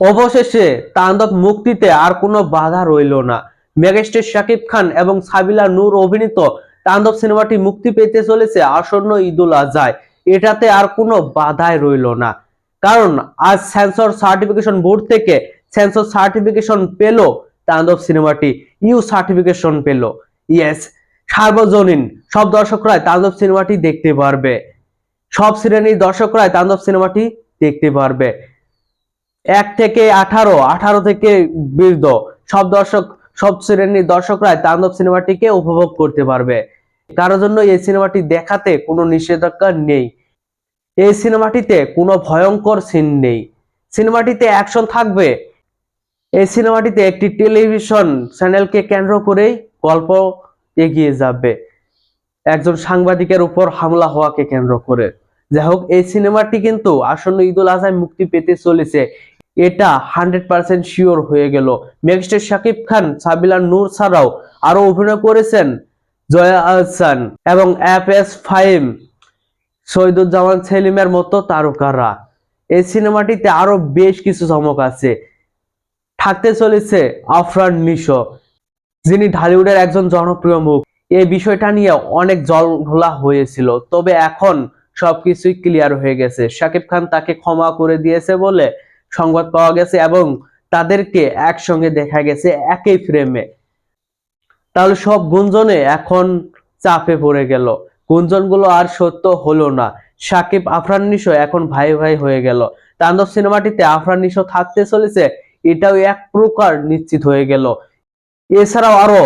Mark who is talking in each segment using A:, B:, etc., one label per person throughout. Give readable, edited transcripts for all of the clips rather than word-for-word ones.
A: অবশেষে তাণ্ডব মুক্তিতে আর কোনো বাধা রইল না। মেগাস্টার শাকিব খান এবং সাবিলা নূর অভিনীত তাণ্ডব সিনেমাটি মুক্তি পেতে চলেছে আসন্ন ঈদুল আজহায়। এটাতে আর কোনো বাধাই রইল না, কারণ আজ সেন্সর সার্টিফিকেশন বোর্ড থেকে সেন্সর সার্টিফিকেশন পেল তাণ্ডব সিনেমাটি, ইউ সার্টিফিকেশন পেল। ইয়েস, সার্বজনীন সব দর্শকরাই তাণ্ডব সিনেমাটি দেখতে পারবে, সব শ্রেণীর দর্শকরাই তাণ্ডব সিনেমাটি দেখতে পারবে। 1 থেকে 18, 18 থেকে বৃদ্ধ সব দর্শক, সব শ্রেণীর দর্শকরাই তাণ্ডব সিনেমাটিকে উপভোগ করতে পারবে। কারোর জন্য এই সিনেমাটি দেখাতে কোনো নিষেধাজ্ঞা নেই। এই সিনেমাটিতে কোনো ভয়ঙ্কর সিন নেই। সিনেমাটিতে অ্যাকশন থাকবে। এই সিনেমাটিতে একটি টেলিভিশন চ্যানেলকে কেন্দ্র করেই গল্প এগিয়ে যাবে, একজন সাংবাদিকের উপর হামলা হওয়াকে কেন্দ্র করে। যাই হোক, এই সিনেমাটি কিন্তু আসন্ন ঈদুল আজহায় মুক্তি পেতে চলেছে, এটা 100% শিওর হয়ে গেল। মেগাস্টার শাকিব খান, সাবিলা নূর ছাড়াও আরো অভিনয় করেছেন জয়া আহসান এবং FS ফাহিম, শহীদুজ্জামান সেলিমের মতো তারকারা। এই সিনেমাটিতে আরো বেশ কিছু চমক আছে। থাকতে চলেছে আফরান নিশো, যিনি ঢালিউডের একজন জনপ্রিয় মুখ। এই বিষয়টা নিয়ে অনেক জলঘোলা হয়েছিল, তবে এখন সবকিছুই ক্লিয়ার হয়ে গেছে। শাকিব খান তাকে ক্ষমা করে দিয়েছে বলে সংবাদ পাওয়া গেছে এবং তাদেরকে একসঙ্গে দেখা গেছে একই ফ্রেমে। তাহলে সব গুঞ্জনে এখন চাপে পড়ে গেল, গুঞ্জনগুলো আর সত্য হলো না। শাকিব আফরান নিশো এখন ভাই ভাই হয়ে গেল। তাণ্ডব সিনেমাটিতে আফরান নিশো থাকতে চলেছে, এটাও এক প্রকার নিশ্চিত হয়ে গেল। এছাড়াও আরো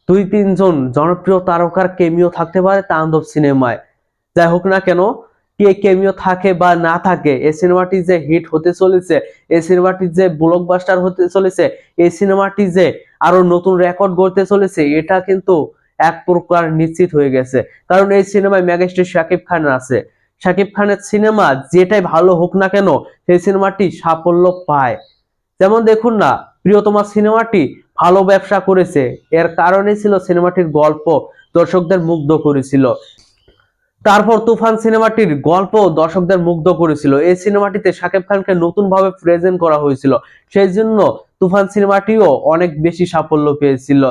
A: 2-3 জন জনপ্রিয় তারকার কেমিও থাকতে পারে তাণ্ডব সিনেমায়। যাই হোক না কেন, কে কেমিও থাকে বা না থাকে, এই সিনেমাটি যে হিট হতে চলেছে, এই সিনেমাটি যে ব্লকবাস্টার হতে চলেছে, এই সিনেমাটি যে আরো নতুন রেকর্ড গড়তে চলেছে, এটা কিন্তু এক প্রকার নিশ্চিত হয়ে গেছে। কারণ এই সিনেমায় মেগাস্টার শাকিব খান আছে। শাকিব খানের সিনেমা যেটাই ভালো হোক না কেন, সেই সিনেমাটি সাফল্য পায়। যেমন দেখুন না, প্রিয়তমা সিনেমাটি ভালো ব্যবসা করেছে, এর কারণে ছিল সিনেমাটির গল্প দর্শকদের মুগ্ধ করেছিল। তারপর তুফান সিনেমাটির গল্প দর্শকদের মুগ্ধ করেছিল। এই সিনেমাটিতে শাকিব খানকে নতুন ভাবে প্রেজেন্ট করা হয়েছিল, সেই জন্য তুফান সিনেমাটিও অনেক বেশি সাফল্য পেয়েছিল।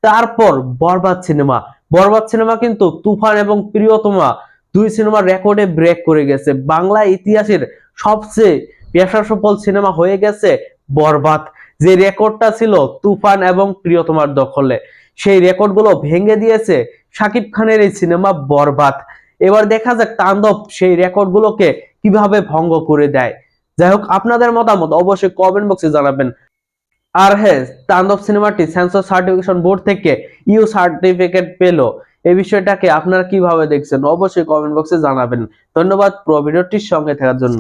A: তারপর বরবাদ সিনেমা, বরবাদ সিনেমা কিন্তু তুফান এবং প্রিয়তমা দুই সিনেমার রেকর্ডে ব্রেক করে গেছে। বাংলা ইতিহাসের সবচেয়ে ব্যবসা সফল সিনেমা হয়ে গেছে বরবাদ। যে রেকর্ডটা ছিল তুফান এবং প্রিয়তমার দখলে, সেই রেকর্ডগুলো ভেঙে দিয়েছে শাকিব খানের এই সিনেমা বরবাদ। এবার দেখা যাক তাণ্ডব সেই রেকর্ডগুলোকে কিভাবে ভঙ্গ করে দেয়। যাই হোক, আপনাদের মতামত অবশ্যই কমেন্ট বক্সে জানাবেন। আর হ্যাঁ, তাণ্ডব সিনেমাটি সেন্সর সার্টিফিকেশন বোর্ড থেকে ইউ সার্টিফিকেট পেল, এই বিষয়টাকে আপনারা কিভাবে দেখছেন অবশ্যই কমেন্ট বক্সে জানাবেন। ধন্যবাদ পুরো ভিডিওটির সঙ্গে থাকার জন্য।